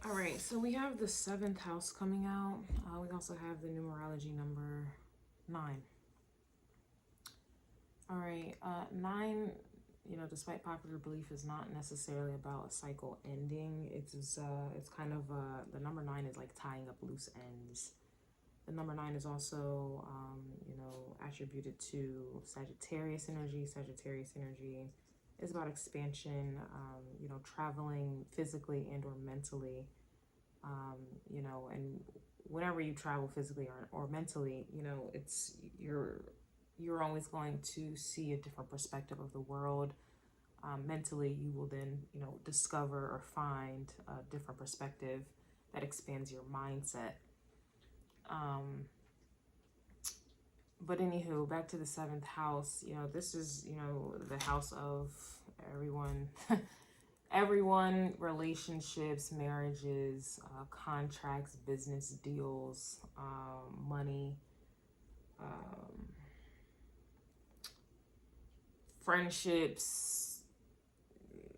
All right, so we have the 7th house coming out. We also have the numerology number 9. All right, 9, despite popular belief, is not necessarily about a cycle ending. It's kind of, the number 9 is like tying up loose ends. The number 9 is also, attributed to Sagittarius energy. Sagittarius energy is about expansion, traveling physically and or mentally, and whenever you travel physically or mentally, you're always going to see a different perspective of the world. Mentally, you will then, discover or find a different perspective that expands your mindset. But anywho, back to the 7th house. This is, the house of everyone, everyone, relationships, marriages, contracts, business deals, money, friendships,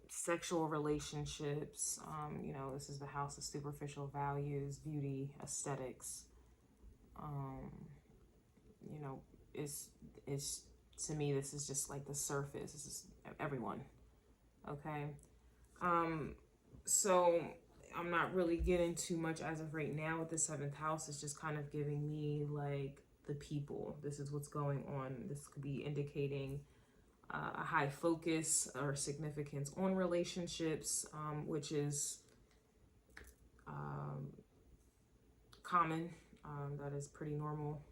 sexual relationships. This is the house of superficial values, beauty, aesthetics. It's to me, this is just like the surface. This is everyone. Okay. So I'm not really getting too much as of right now with the 7th house. It's just kind of giving me like the people. This is what's going on. This could be indicating a high focus or significance on relationships, which is common. That is pretty normal.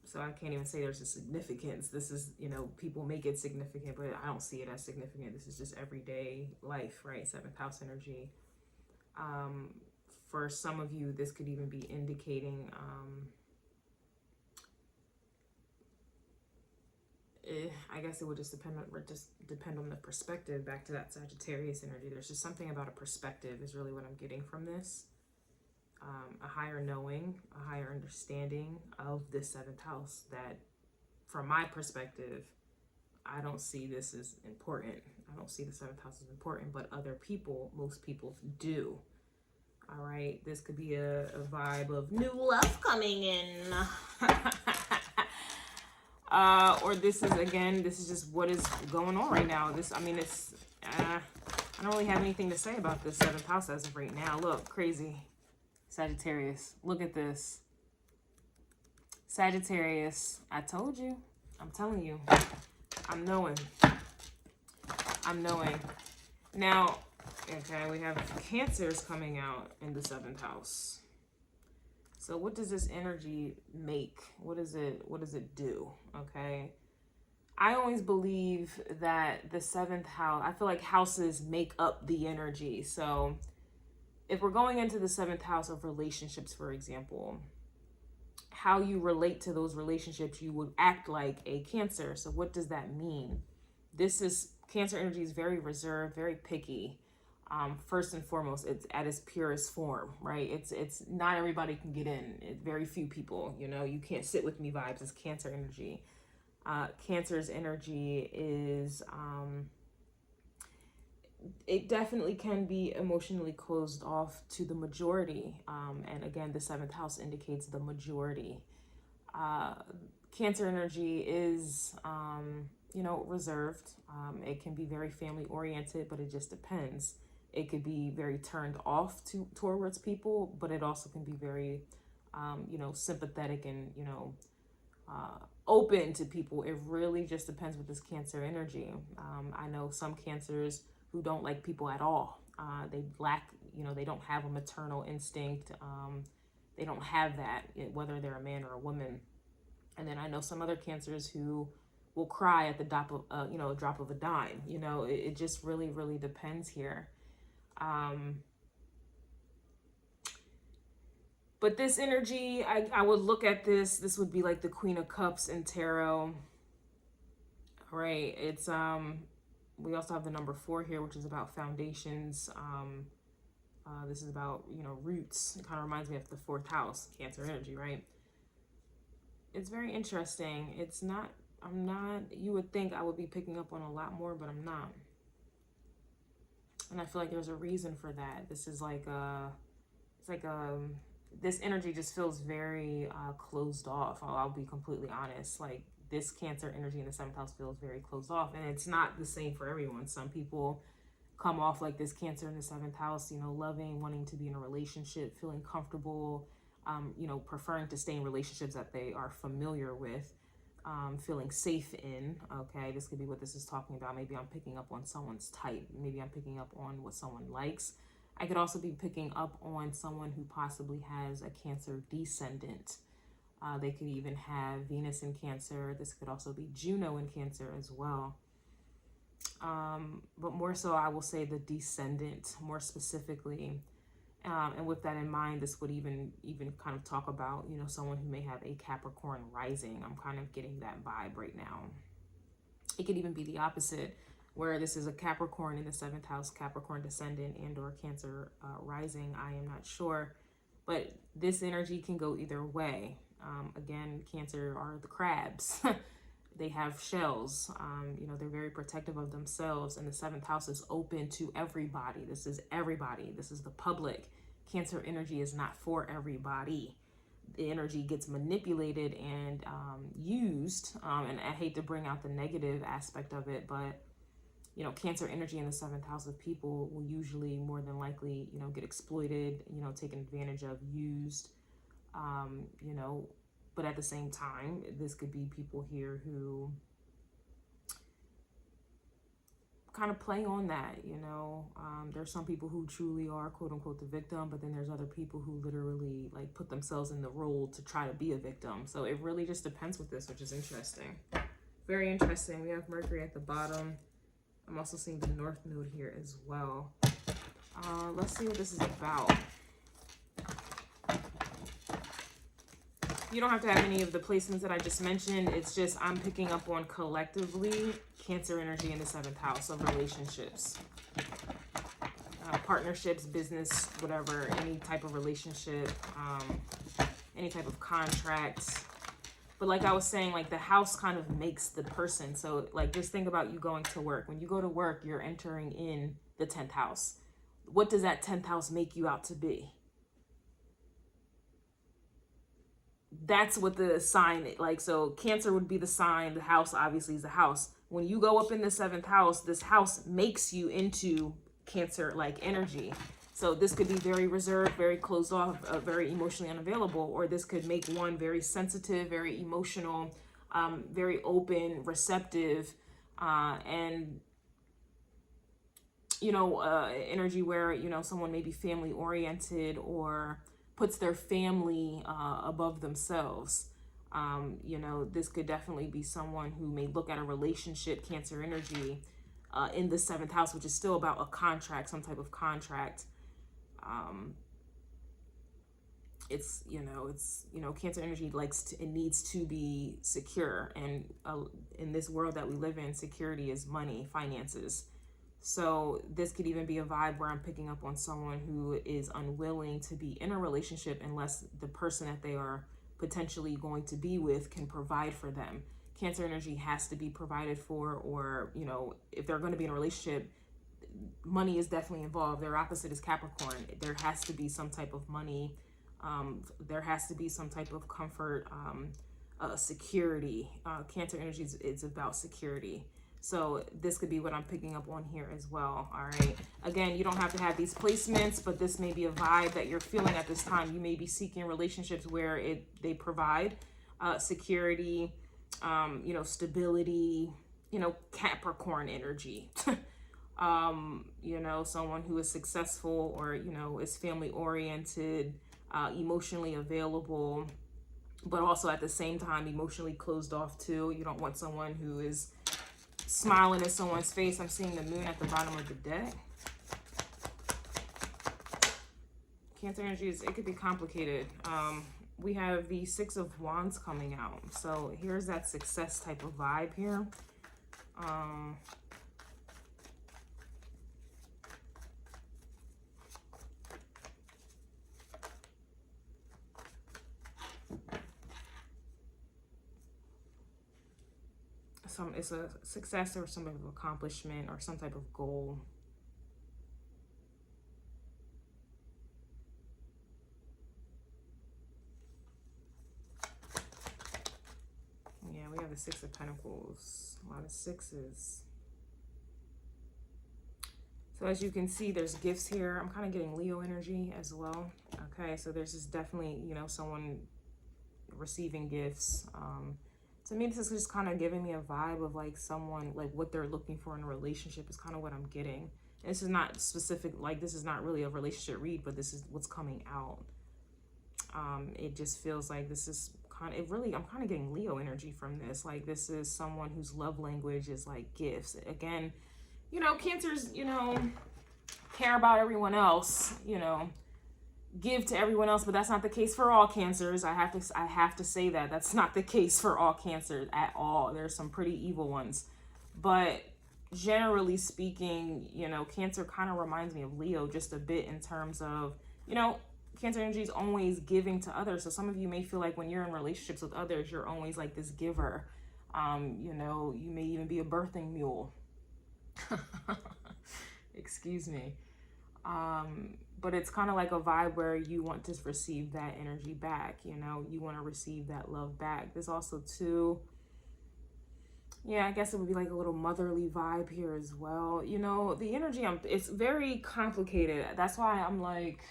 So I can't even say there's a significance. This is, people make it significant, but I don't see it as significant. This is just everyday life, right? 7th house energy. For some of you, this could even be indicating, I guess it would just depend on the perspective. Back to that Sagittarius energy. There's just something about a perspective is really what I'm getting from this. A higher knowing, a higher understanding of this 7th house that, from my perspective, I don't see this as important. I don't see the 7th house as important, but other people, most people do. All right, this could be a vibe of new love coming in. Or this is just what is going on right now. I don't really have anything to say about this 7th house as of right now. Look, crazy. Sagittarius, look at this. Sagittarius, I told you. I'm telling you. I'm knowing. Now, okay, we have Cancers coming out in the 7th house. So what does this energy make? What does it do? Okay. I always believe that the 7th house, I feel like houses make up the energy. So if we're going into the 7th house of relationships, for example, how you relate to those relationships, you would act like a Cancer. So what does that mean? Cancer energy is very reserved, very picky. First and foremost, it's at its purest form, right? It's not everybody can get in. Very few people, you can't sit with me vibes. It's Cancer energy. Cancer's energy is, it definitely can be emotionally closed off to the majority. And again, the 7th house indicates the majority. Cancer energy is, reserved. It can be very family oriented, but it just depends. It could be very turned off towards people, but it also can be very, sympathetic and, open to people. It really just depends with this Cancer energy. I know some Cancers who don't like people at all. They lack, they don't have a maternal instinct. They don't have that, whether they're a man or a woman. And then I know some other Cancers who will cry at the drop of a dime. It just really, really depends here. But this energy, I would look at this would be like the Queen of Cups in tarot. All right, it's, we also have the number 4 here, which is about foundations. This is about, roots. It kind of reminds me of the 4th house, Cancer energy, right? It's very interesting. You would think I would be picking up on a lot more, but I'm not. And I feel like there's a reason for that. This is like it's like this energy just feels very closed off. I'll be completely honest. Like this Cancer energy in the 7th house feels very closed off, and it's not the same for everyone. Some people come off like this Cancer in the 7th house, you know, loving, wanting to be in a relationship, feeling comfortable, you know, preferring to stay in relationships that they are familiar with, feeling safe in. Okay, this could be what this is talking about. Maybe I'm picking up on someone's type. Maybe I'm picking up on what someone likes. I could also be picking up on someone who possibly has a Cancer descendant. They could even have Venus in Cancer. This could also be Juno in Cancer as well. But more so, I will say the descendant more specifically. And with that in mind, this would even kind of talk about, you know, someone who may have a Capricorn rising. I'm kind of getting that vibe right now. It could even be the opposite, where this is a Capricorn in the 7th house, Capricorn descendant and or Cancer rising. I am not sure, but this energy can go either way. Again, Cancer are the crabs. They have shells. You know, they're very protective of themselves, and the 7th house is open to everybody. This is everybody. This is the public. Cancer energy is not for everybody. The energy gets manipulated and used, and I hate to bring out the negative aspect of it, but you know, Cancer energy in the 7th house of people will usually more than likely, you know, get exploited, you know, taken advantage of, used, you know. But at the same time, this could be people here who kind of play on that, you know. There's some people who truly are, quote unquote, the victim, but then there's other people who literally like put themselves in the role to try to be a victim. So it really just depends with this, which is interesting. Very interesting. We have Mercury at the bottom. I'm also seeing the North Node here as well. Let's see what this is about. You don't have to have any of the placements that I just mentioned. It's just I'm picking up on collectively Cancer energy in the 7th house of relationships, partnerships, business, whatever, any type of relationship, any type of contracts. But like I was saying, like the house kind of makes the person. So like just think about you going to work. When you go to work, you're entering in the 10th house. What does that 10th house make you out to be? That's what the sign, like, so Cancer would be the sign, the house obviously is the house. When you go up in the 7th house, this house makes you into Cancer like energy. So this could be very reserved, very closed off, very emotionally unavailable, or this could make one very sensitive, very emotional, very open, receptive, and you know, energy where, you know, someone may be family oriented or puts their family above themselves. You know, this could definitely be someone who may look at a relationship, Cancer energy, in the 7th house, which is still about a contract, some type of contract. It's, you know, Cancer energy likes to, it needs to be secure. And in this world that we live in, security is money, finances. So this could even be a vibe where I'm picking up on someone who is unwilling to be in a relationship unless the person that they are potentially going to be with can provide for them. Cancer energy has to be provided for, or, you know, if they're going to be in a relationship, money is definitely involved. Their opposite is Capricorn. There has to be some type of money. There has to be some type of comfort, security. Cancer energy is about security. So this could be what I'm picking up on here as well. All right. Again, you don't have to have these placements, but this may be a vibe that you're feeling at this time. You may be seeking relationships where they provide security, you know, stability, you know, Capricorn energy. You know, someone who is successful or, you know, is family oriented, emotionally available, but also at the same time emotionally closed off too. You don't want someone who is smiling in someone's face. I'm seeing the moon at the bottom of the deck. Cancer energy is, it could be complicated. We have the 6 of Wands coming out. So here's that success type of vibe here. It's a success or some type of accomplishment or some type of goal. the Six of Pentacles, a lot of sixes. So as you can see, there's gifts here. I'm kind of getting Leo energy as well. Okay, so there's just definitely, you know, someone receiving gifts. To me, this is just kind of giving me a vibe of like someone, like what they're looking for in a relationship is kind of what I'm getting. And this is not specific, like this is not really a relationship read, but this is what's coming out. It just feels like this is kind of, I'm kind of getting Leo energy from this. Like this is someone whose love language is like gifts. Again, you know, Cancers, you know, care about everyone else, you know, give to everyone else, but that's not the case for all Cancers. I have to say that that's not the case for all Cancers at all. There's some pretty evil ones, but generally speaking, you know, Cancer kind of reminds me of Leo just a bit in terms of, you know, Cancer energy is always giving to others. So some of you may feel like when you're in relationships with others, you're always like this giver. You know, you may even be a birthing mule. Excuse me. But it's kind of like a vibe where you want to receive that energy back. You know, you want to receive that love back. There's also too, yeah, I guess it would be like a little motherly vibe here as well. You know, the energy, it's very complicated. That's why I'm like,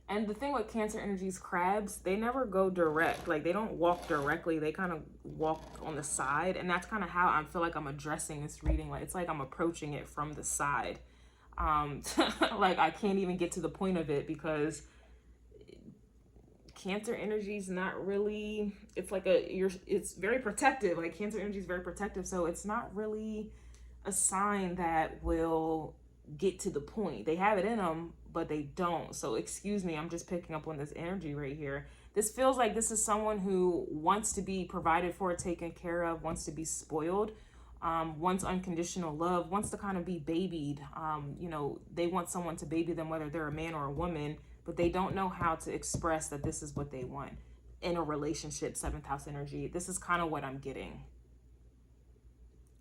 and the thing with Cancer energies, crabs, they never go direct. Like they don't walk directly. They kind of walk on the side. And that's kind of how I feel like I'm addressing this reading. Like it's like I'm approaching it from the side. Like I can't even get to the point of it because Cancer energy is not really, it's like it's very protective. Like Cancer energy is very protective. So it's not really a sign that will get to the point. They have it in them, but they don't. So excuse me, I'm just picking up on this energy right here. This feels like this is someone who wants to be provided for, taken care of, wants to be spoiled, wants unconditional love, wants to kind of be babied. You know, they want someone to baby them, whether they're a man or a woman, but they don't know how to express that this is what they want in a relationship. Seventh house energy. This is kind of what I'm getting.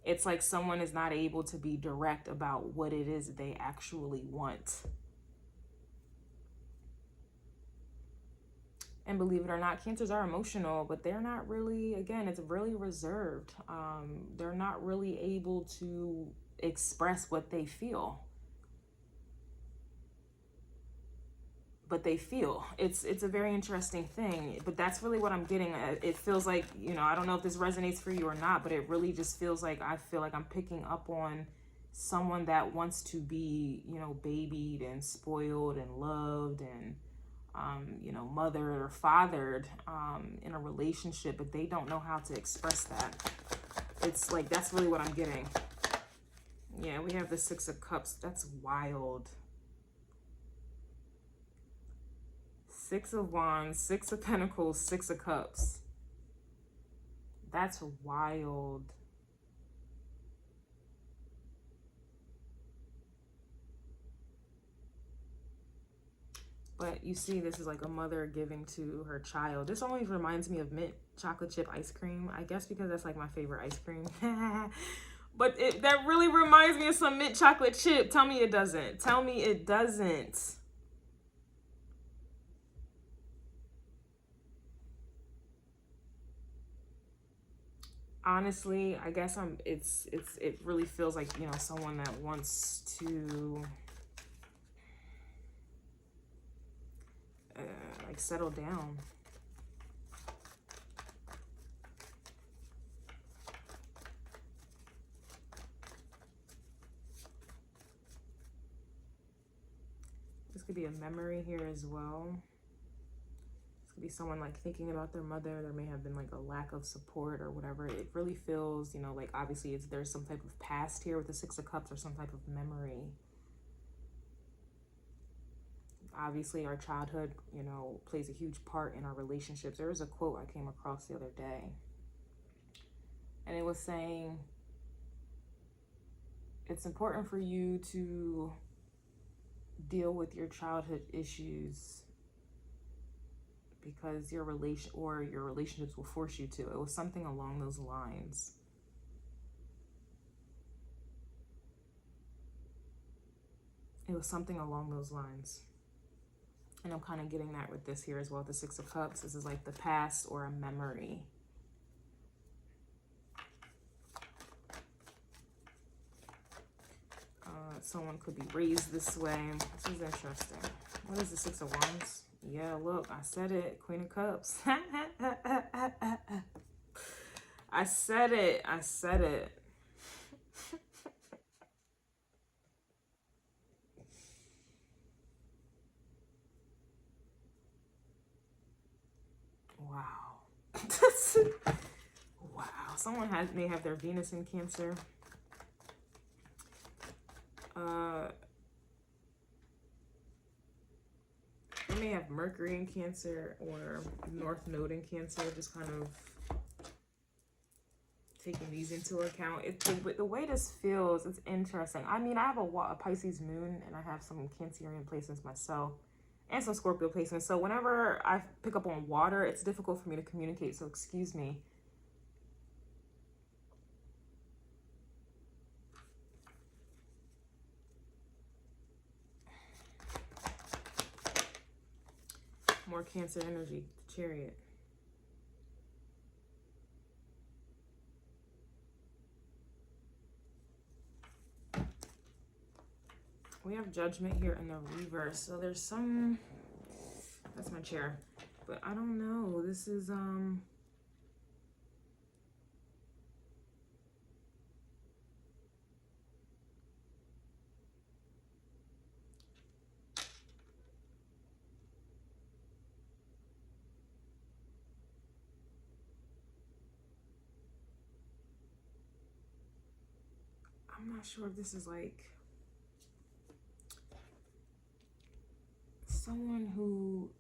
It's like someone is not able to be direct about what it is that they actually want. And believe it or not, Cancers are emotional, but they're not really, again, it's really reserved. They're not really able to express what they feel. But they feel. It's a very interesting thing, but that's really what I'm getting. It feels like, you know, I don't know if this resonates for you or not, but it really just feels like I feel like I'm picking up on someone that wants to be, you know, babied and spoiled and loved and, you know, mothered or fathered in a relationship, but they don't know how to express that. It's like, that's really what I'm getting. Yeah, we have the Six of Cups. That's wild. Six of Wands, Six of Pentacles, Six of Cups. That's wild. But you see, this is like a mother giving to her child. This always reminds me of mint chocolate chip ice cream. I guess because that's like my favorite ice cream. But that really reminds me of some mint chocolate chip. Tell me it doesn't. Tell me it doesn't. Honestly, I guess it really feels like, you know, someone that wants to like settle down. This could be a memory here as well. Be someone like thinking about their mother. There may have been like a lack of support or whatever. It really feels, you know, like obviously there's some type of past here with the Six of Cups or some type of memory. Obviously our childhood, you know, plays a huge part in our relationships. There was a quote I came across the other day, and it was saying it's important for you to deal with your childhood issues because your relationships will force you to. It was something along those lines. It was something along those lines. And I'm kind of getting that with this here as well, the Six of Cups. This is like the past or a memory. someone could be raised this way. This is interesting. What is the Six of Wands? Yeah, look, I said it. Queen of Cups. I said it. I said it. Wow. Wow. Someone may have their Venus in Cancer. They may have Mercury in Cancer or North Node in Cancer, just kind of taking these into account. The way this feels, it's interesting. I mean, I have a Pisces moon, and I have some Cancerian placements myself, and some Scorpio placements. So whenever I pick up on water, it's difficult for me to communicate, so excuse me. More Cancer energy, the Chariot. We have Judgment here in the reverse. So there's some, that's my chair. But I don't know. This is, I'm not sure if this is like someone who,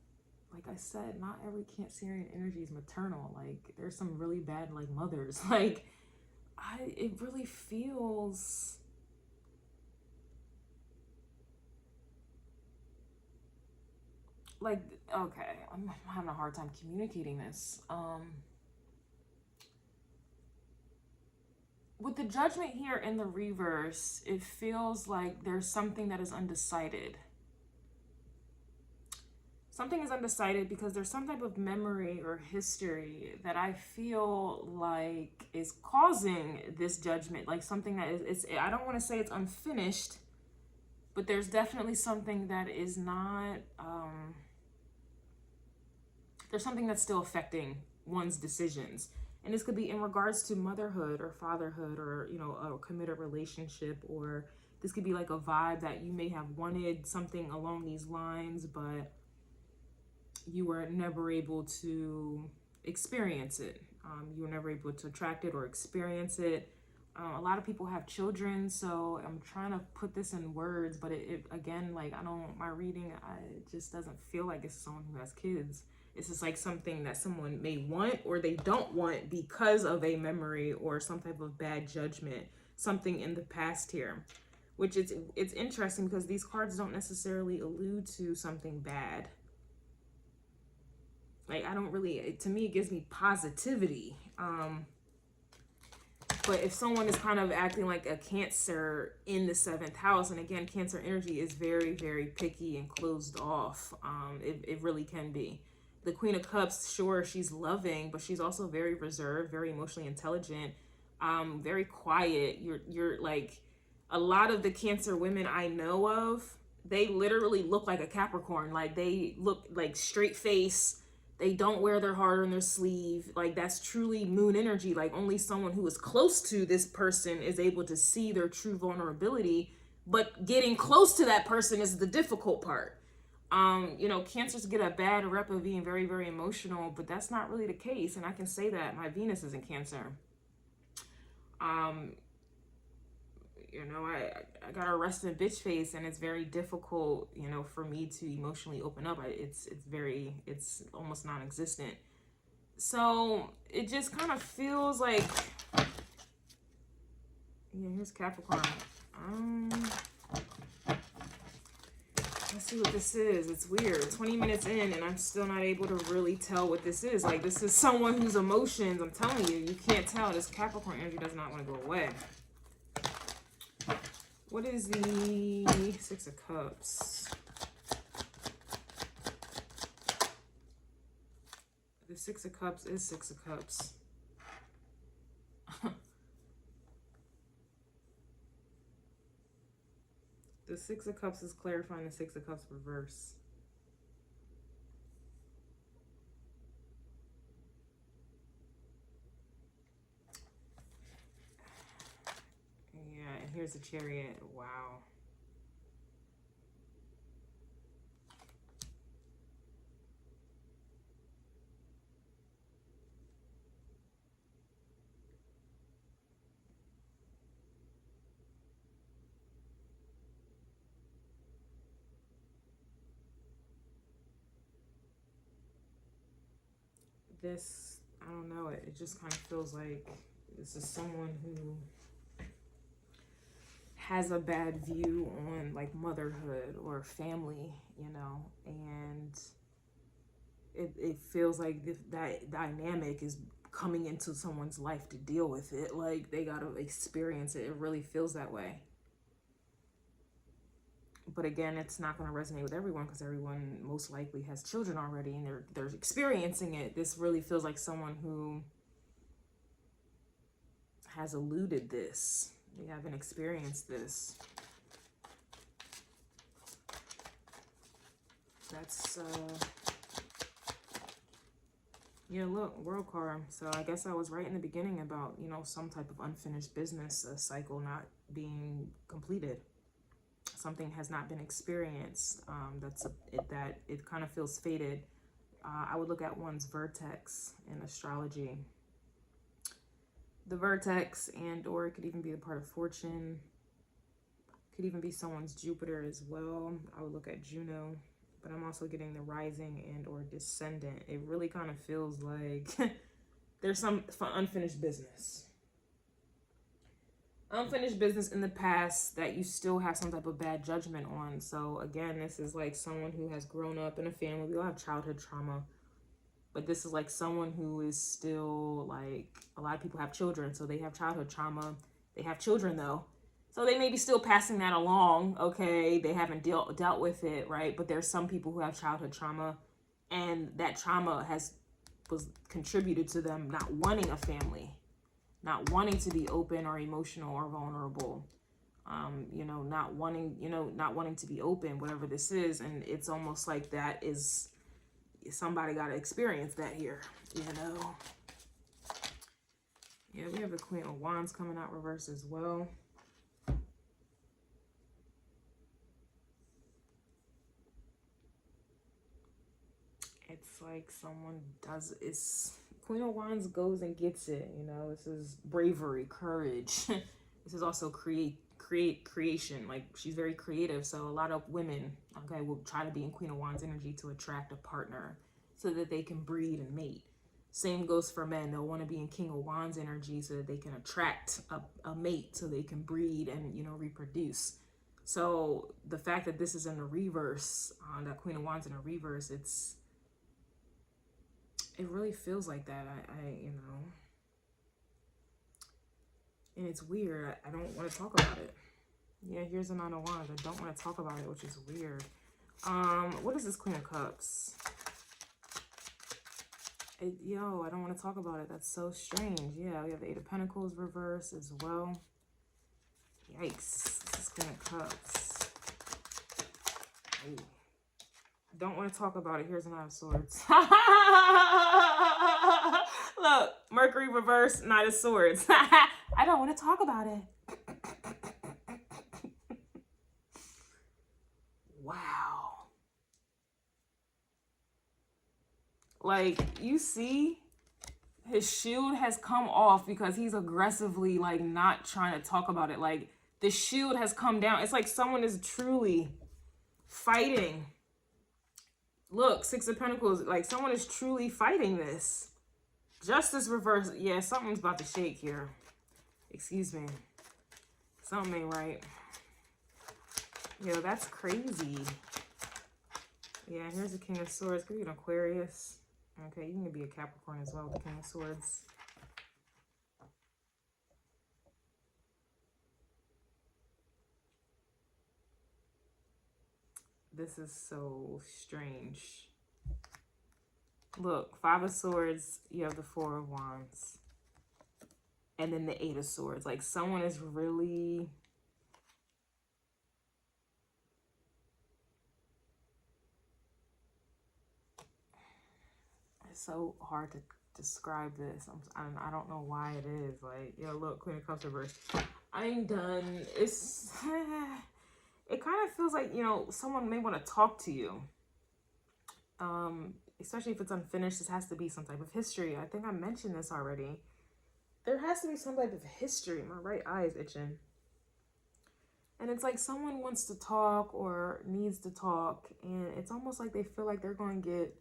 like I said, not every Cancerian energy is maternal. Like there's some really bad like mothers. Like it really feels like, okay, I'm having a hard time communicating this. With the Judgment here in the reverse, it feels like there's something that is undecided. Something is undecided because there's some type of memory or history that I feel like is causing this judgment. Like something that is, I don't want to say it's unfinished, but there's definitely something that is not, there's something that's still affecting one's decisions. And this could be in regards to motherhood or fatherhood or, you know, a committed relationship, or this could be like a vibe that you may have wanted something along these lines, but you were never able to experience it. You were never able to attract it or experience it. A lot of people have children, so I'm trying to put this in words, but it again, like my reading, it just doesn't feel like it's someone who has kids. It's just like something that someone may want or they don't want because of a memory or some type of bad judgment, something in the past here, which it's interesting because these cards don't necessarily allude to something bad. Like, I don't really, to me, it gives me positivity. But if someone is kind of acting like a Cancer in the 7th house, and again, Cancer energy is very, very picky and closed off. It really can be. The Queen of Cups, sure, she's loving, but she's also very reserved, very emotionally intelligent, very quiet. You're like, a lot of the Cancer women I know of, they literally look like a Capricorn. Like, they look like straight face. They don't wear their heart on their sleeve. Like, that's truly moon energy. Like, only someone who is close to this person is able to see their true vulnerability. But getting close to that person is the difficult part. You know, Cancers get a bad rep of being very, very emotional, but that's not really the case. And I can say that my Venus is in Cancer. You know, I got a resting bitch face, and it's very difficult, you know, for me to emotionally open up. It's almost non-existent. So it just kind of feels like, yeah, here's Capricorn. Let's see what this is. It's weird. 20 minutes in, and I'm still not able to really tell what this is. Like, this is someone whose emotions, I'm telling you, you can't tell. This Capricorn energy does not want to go away. What is the Six of Cups? The Six of Cups is Six of Cups. The Six of Cups is clarifying the Six of Cups reverse. Yeah, and here's the Chariot. Wow. This, I don't know, it just kind of feels like this is someone who has a bad view on like motherhood or family, you know, and it feels like that dynamic is coming into someone's life to deal with it. Like they got to experience it. It really feels that way. But again, it's not going to resonate with everyone because everyone most likely has children already and they're experiencing it. This really feels like someone who has eluded this. They haven't experienced this. That's yeah, look, world card. So I guess I was right in the beginning about, you know, some type of unfinished business cycle not being completed. Something has not been experienced. That it kind of feels fated. I would look at one's vertex in astrology. The vertex, and or it could even be the part of fortune. Could even be someone's Jupiter as well. I would look at Juno, but I'm also getting the rising and or descendant. It really kind of feels like there's some unfinished business. Unfinished business in the past that you still have some type of bad judgment on. So again, this is like someone who has grown up in a family. We all have childhood trauma, but this is like someone who is still like, a lot of people have children, so they have childhood trauma. They have children though, so they may be still passing that along. Okay, they haven't dealt with it, right? But there's some people who have childhood trauma, and that trauma was contributed to them not wanting a family, not wanting to be open or emotional or vulnerable, you know, not wanting to be open, whatever this is. And it's almost like that is, somebody got to experience that here, you know. Yeah, we have the Queen of Wands coming out reverse as well. It's like someone Queen of Wands goes and gets it, you know. This is bravery, courage. This is also creation. Like, she's very creative, so a lot of women, okay, will try to be in Queen of Wands energy to attract a partner so that they can breed and mate. Same goes for men. They'll want to be in King of Wands energy so that they can attract a mate so they can breed and, you know, reproduce. So the fact that this is in the reverse, that Queen of Wands in a reverse, it really feels like that. You know, and it's weird. I don't want to talk about it. Yeah, here's the Nine of Wands. I don't want to talk about it, which is weird. What is this Queen of Cups? Yo, I don't want to talk about it. That's so strange. Yeah, we have the Eight of Pentacles reverse as well. Yikes. This is Queen of Cups. Ooh. Don't want to talk about it. Here's a Knight of Swords. Look, Mercury reverse, Knight of Swords. I don't want to talk about it. Wow. Like, you see, his shield has come off because he's aggressively, like, not trying to talk about it. Like, the shield has come down. It's like someone is truly fighting. Look, Six of Pentacles, like someone is truly fighting this. Justice reverse. Yeah, something's about to shake here. Excuse me. Something ain't right. Yo, that's crazy. Yeah, here's the King of Swords. Could be an Aquarius. Okay, you can be a Capricorn as well, the King of Swords. This is so strange. Look, Five of Swords, you have the Four of Wands. And then the Eight of Swords. Like, someone is really so hard to describe this. I don't know why it is. Like, yo, look, Queen of Cups reversed. I'm done. It's it kind of feels like, you know, someone may want to talk to you. Especially if it's unfinished, this has to be some type of history. I think I mentioned this already. There has to be some type of history. My right eye is itching. And it's like someone wants to talk or needs to talk, and it's almost like they feel like they're going to get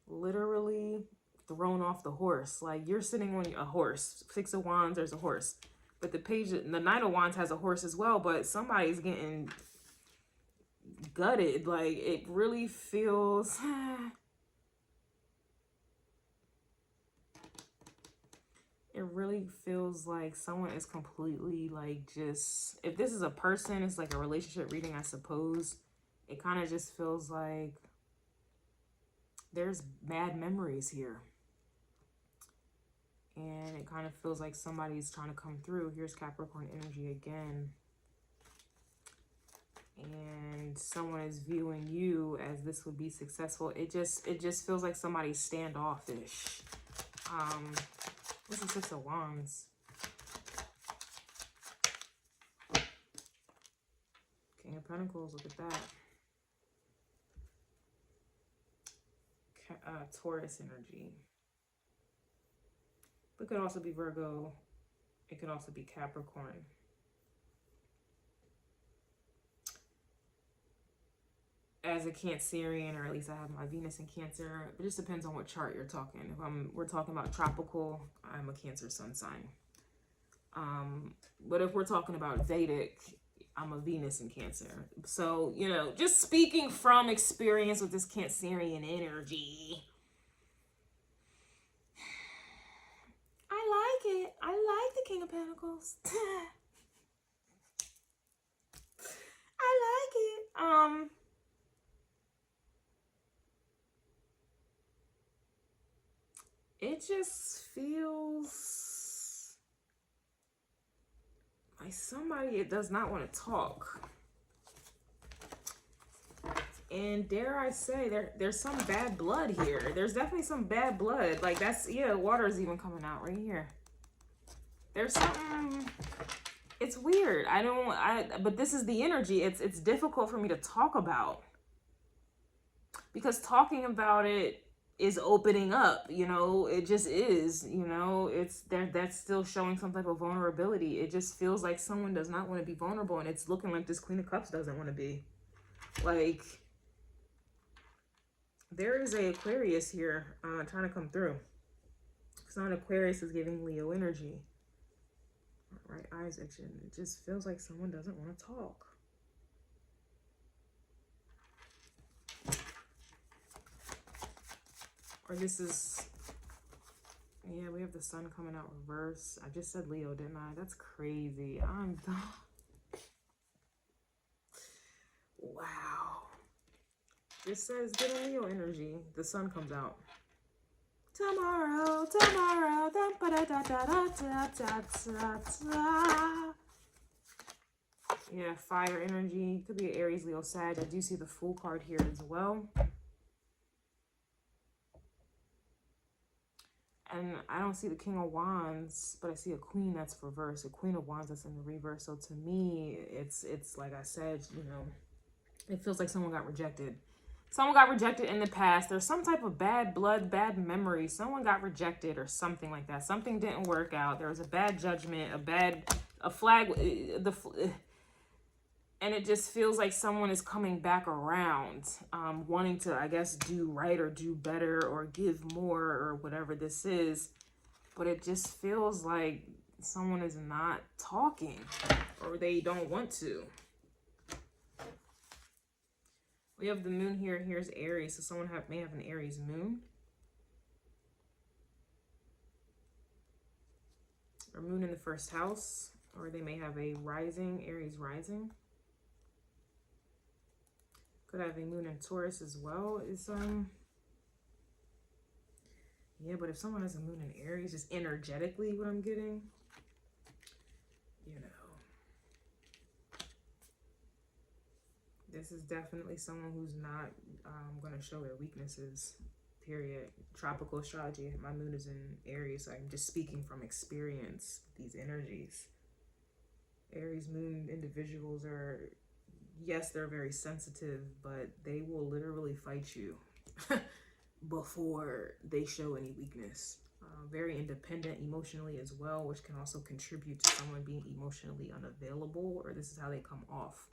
literally thrown off the horse. Like, you're sitting on a horse. 6 of Wands, there's a horse. But the Knight of Wands has a horse as well, but somebody's getting gutted. Like, it really feels... It really feels like someone is completely like just, if this is a person, it's like a relationship reading, I suppose. It kind of just feels like there's bad memories here. And it kind of feels like somebody's trying to come through. Here's Capricorn energy again. And someone is viewing you as this would be successful. It just feels like somebody's standoffish. What's the 6 of Wands? King of Pentacles, look at that. Taurus energy. It could also be Virgo. It could also be Capricorn. As a Cancerian, or at least I have my Venus in Cancer, it just depends on what chart you're talking. If we're talking about tropical, I'm a Cancer sun sign. But if we're talking about Vedic, I'm a Venus in Cancer. So, you know, just speaking from experience with this Cancerian energy, I like it. I like the King of Pentacles. I like it. It just feels like somebody does not want to talk. And dare I say, there's some bad blood here. There's definitely some bad blood. Like, that's, yeah, water's even coming out right here. There's something, it's weird. But this is the energy. It's difficult for me to talk about. Because talking about it is opening up, you know, it just is, you know, it's there. That's still showing some type of vulnerability. It just feels like someone does not want to be vulnerable, and it's looking like this Queen of Cups doesn't want to be. Like, there is a Aquarius here trying to come through. Sun Aquarius is giving Leo energy. Right eyes itching. It just feels like someone doesn't want to talk. Or this is, yeah, we have the Sun coming out reverse. I just said Leo, didn't I? That's crazy. I'm done. Wow. This says get a Leo energy. The Sun comes out. Tomorrow, tomorrow. Yeah, fire energy. Could be an Aries, Leo, Sag. I do see the Fool card here as well. And I don't see the King of Wands, but I see a Queen that's reversed, a Queen of Wands that's in the reverse. So to me, it's like I said, you know, it feels like someone got rejected. Someone got rejected in the past. There's some type of bad blood, bad memory. Someone got rejected or something like that. Something didn't work out. There was a bad judgment, a flag, and it just feels like someone is coming back around, wanting to, I guess, do right or do better or give more or whatever this is. But it just feels like someone is not talking or they don't want to. We have the moon here. Here's Aries. So someone may have an Aries moon. Or moon in the first house. Or they may have a rising, Aries rising. Could have a moon in Taurus as well. Yeah, but if someone has a moon in Aries, just energetically what I'm getting, you know. This is definitely someone who's not going to show their weaknesses. period. Tropical astrology, my moon is in Aries, so I'm just speaking from experience, these energies. Aries moon individuals are, yes, they're very sensitive, but they will literally fight you before they show any weakness. Very independent emotionally as well, which can also contribute to someone being emotionally unavailable, or this is how they come off.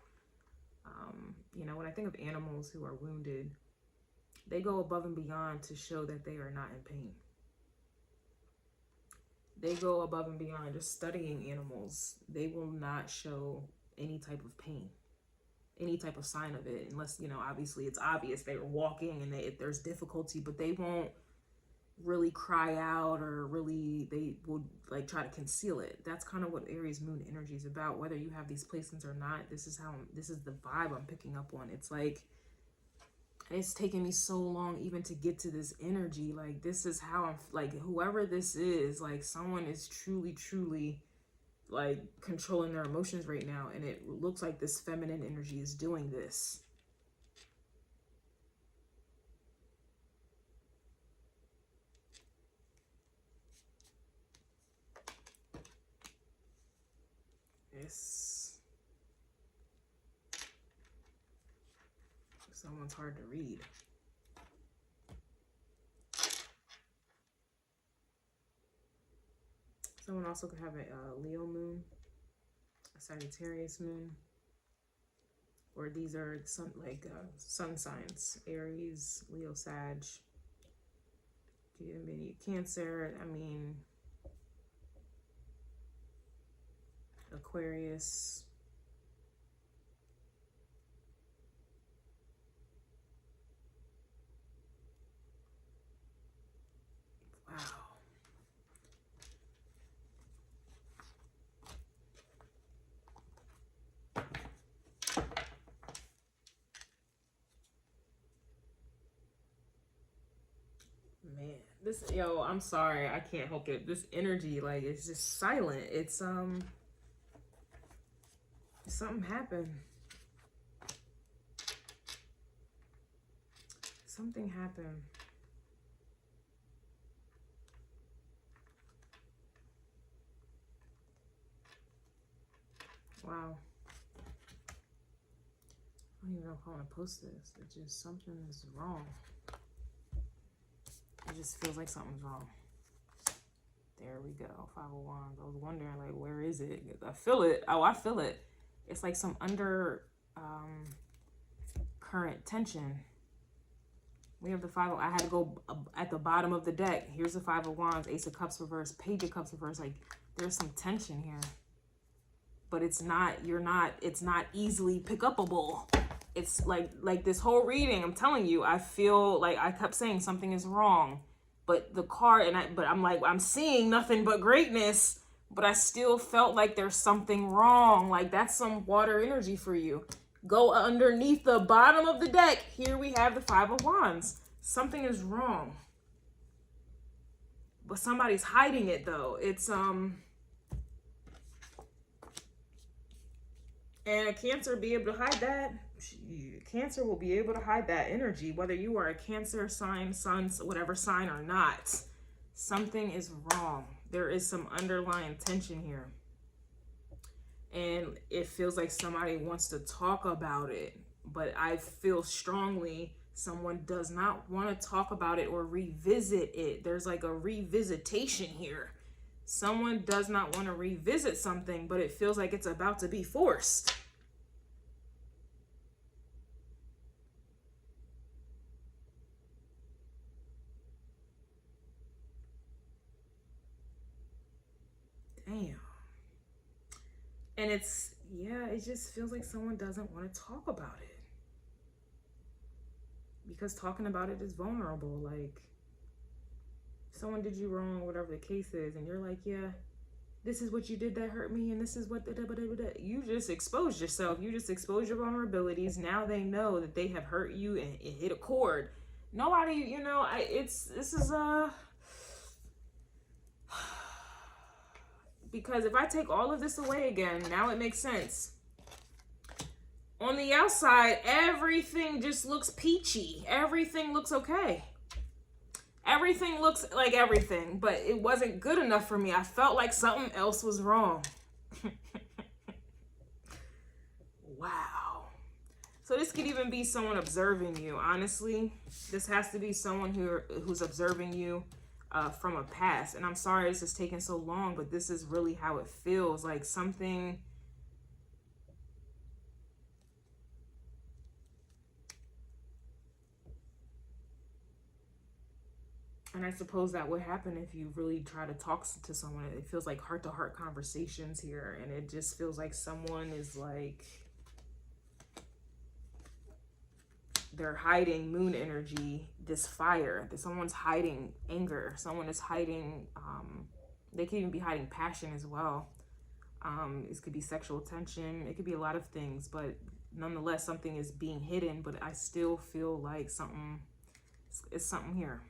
You know, when I think of animals who are wounded, they go above and beyond to show that they are not in pain. They go above and beyond. Just studying animals, they will not show any type of pain, any type of sign of it, unless, you know, obviously it's obvious they were walking and if there's difficulty, but they won't really cry out, or really, they will like try to conceal it. That's kind of what Aries moon energy is about. Whether you have these placements or not, this is the vibe I'm picking up on. It's like, it's taken me so long even to get to this energy. Like, this is how I'm, like, whoever this is, like, someone is truly like controlling their emotions right now, and it looks like this feminine energy is doing this. Someone's hard to read. Someone also could have a Leo moon, a Sagittarius moon, or these are some like sun signs: Aries, Leo, Sag, Cancer. I mean, Aquarius. Wow. Man, this, yo, I'm sorry, I can't help it. This energy, like, it's just silent. It's something happened. Something happened. Wow. I don't even know if I want to post this. It's just, something is wrong. It just feels like something's wrong. There we go. 5 of Wands. I was wondering, like, where is it? I feel it. Oh, I feel it. It's like some under current tension. We have the 5 of, I had to go at the bottom of the deck. Here's the 5 of Wands, Ace of Cups reverse, Page of Cups reverse. Like, there's some tension here. But it's not, it's not easily pick upable. It's like this whole reading, I'm telling you, I feel like I kept saying something is wrong. But the card, but I'm like, I'm seeing nothing but greatness, but I still felt like there's something wrong. Like, that's some water energy for you. Go underneath the bottom of the deck. Here we have the 5 of Wands. Something is wrong. But somebody's hiding it, though. It's, and a Cancer be able to hide that. Cancer will be able to hide that energy, whether you are a Cancer sign, sun, whatever sign or not. Something is wrong. There is some underlying tension here. And it feels like somebody wants to talk about it, but I feel strongly someone does not want to talk about it or revisit it. There's like a revisitation here. Someone does not want to revisit something, but it feels like it's about to be forced. Damn. And it's, yeah, it just feels like someone doesn't want to talk about it. Because talking about it is vulnerable. Like, someone did you wrong, whatever the case is, and you're like, yeah, this is what you did that hurt me, and this is what, you just exposed yourself. You just exposed your vulnerabilities. Now they know that they have hurt you and it hit a chord. Nobody, you know, this is because if I take all of this away again, now it makes sense. On the outside, everything just looks peachy. Everything looks okay. Everything looks like everything, but it wasn't good enough for me. I felt like something else was wrong. Wow. So this could even be someone observing you, honestly. This has to be someone who's observing you from a past. And I'm sorry this is taking so long, but this is really how it feels. Like something... And I suppose that would happen if you really try to talk to someone. It feels like heart-to-heart conversations here. And it just feels like someone is like... They're hiding moon energy, this fire. That someone's hiding anger. Someone is hiding... they could even be hiding passion as well. This could be sexual tension. It could be a lot of things. But nonetheless, something is being hidden. But I still feel like something... It's something here.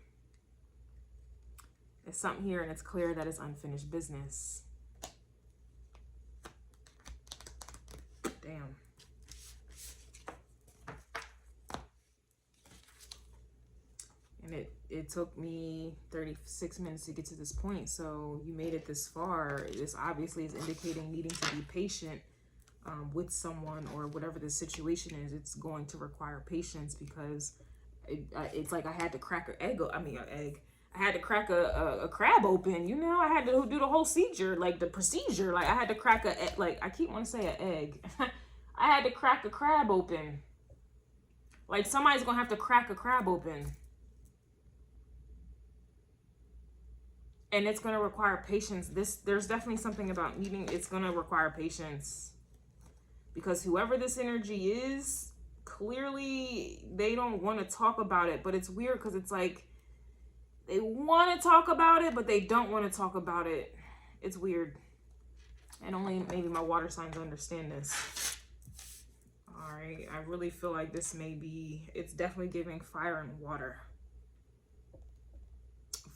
It's something here, and it's clear that it's unfinished business. Damn. And it took me 36 minutes to get to this point, so you made it this far. This obviously is indicating needing to be patient with someone, or whatever the situation is. It's going to require patience, because it's like I had to crack an egg. I had to crack a crab open, you know. I had to do the whole procedure, like the procedure. Like I had to crack I keep wanting to say an egg. I had to crack a crab open. Like somebody's gonna have to crack a crab open. And it's gonna require patience. There's definitely something about needing, it's gonna require patience. Because whoever this energy is, clearly they don't want to talk about it. But it's weird, because it's like, they want to talk about it, but they don't want to talk about it. It's weird. And only maybe my water signs understand this. All right. I really feel like this may be... It's definitely giving fire and water.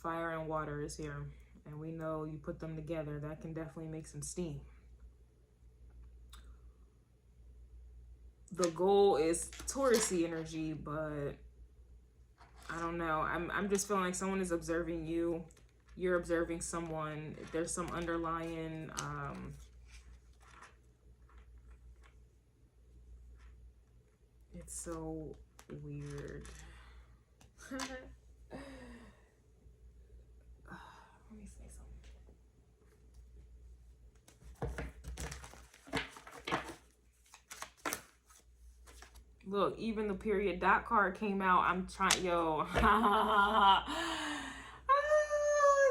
Fire and water is here. And we know you put them together, that can definitely make some steam. The goal is Taurus-y energy, but... I don't know. I'm just feeling like someone is observing you. You're observing someone. There's some underlying... it's so weird. Let me say something. Look, even the period dot card came out. I'm trying, yo.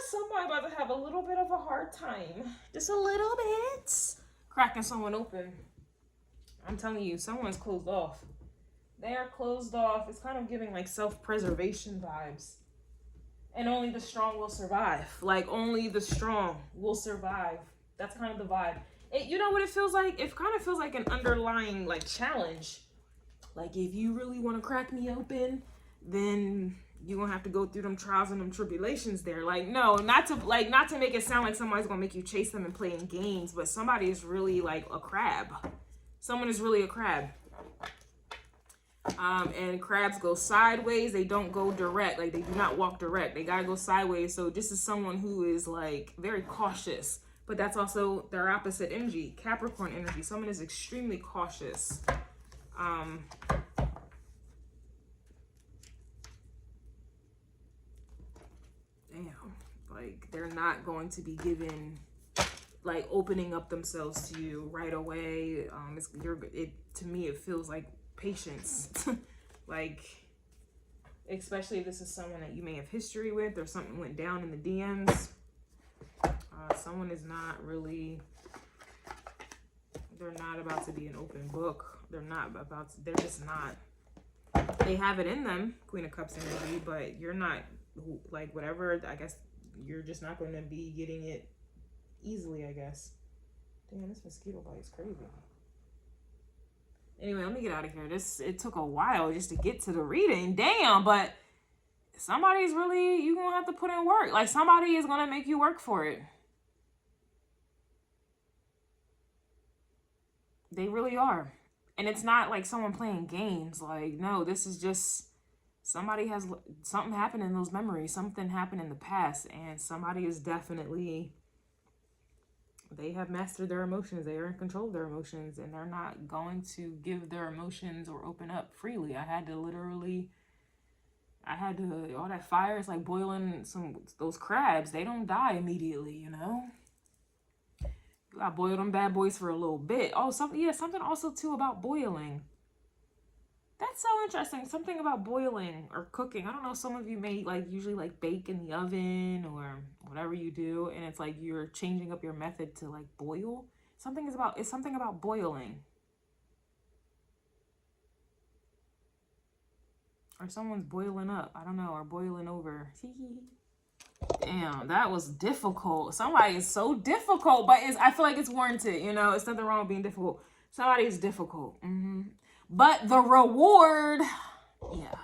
Somebody about to have a little bit of a hard time. Just a little bit. Cracking someone open. I'm telling you, someone's closed off. They are closed off. It's kind of giving like self-preservation vibes. And only the strong will survive. Like only the strong will survive. That's kind of the vibe. You know what it feels like? It kind of feels like an underlying like challenge. Like if you really want to crack me open, then you're gonna have to go through them trials and them tribulations there. Like, no, not to make it sound like somebody's gonna make you chase them and playing games, but somebody is really like a crab. Someone is really a crab. And crabs go sideways. They don't go direct. Like they do not walk direct. They gotta go sideways. So this is someone who is like very cautious, but that's also their opposite energy, Capricorn energy. Someone is extremely cautious. Damn, like they're not going to be given, like opening up themselves to you right away. To me, it feels like patience. Like, especially if this is someone that you may have history with, or something went down in the DMs. Someone is not really, they're not about to be an open book. They're just not. They have it in them, Queen of Cups energy, but you're not, like, whatever, I guess you're just not going to be getting it easily, I guess. Damn, this mosquito bite is crazy. Anyway, let me get out of here. It took a while just to get to the reading. Damn, but somebody's really, you're going to have to put in work. Like, somebody is going to make you work for it. They really are. And it's not like someone playing games. Like, no, this is just somebody has something happened in those memories, something happened in the past, and somebody is definitely, they have mastered their emotions, they are in control of their emotions, and they're not going to give their emotions or open up freely. I had to, all that fire is like boiling those crabs. They don't die immediately, you know. You gotta boil them bad boys for a little bit. Oh, something also too about boiling. That's so interesting. Something about boiling or cooking. I don't know. Some of you may usually bake in the oven or whatever you do, and it's like you're changing up your method to boil. It's something about boiling. Or someone's boiling up. I don't know. Or boiling over. Damn, that was difficult. Somebody is so difficult, but I feel like it's warranted. You know, it's nothing wrong with being difficult. Somebody is difficult. But the reward, yeah.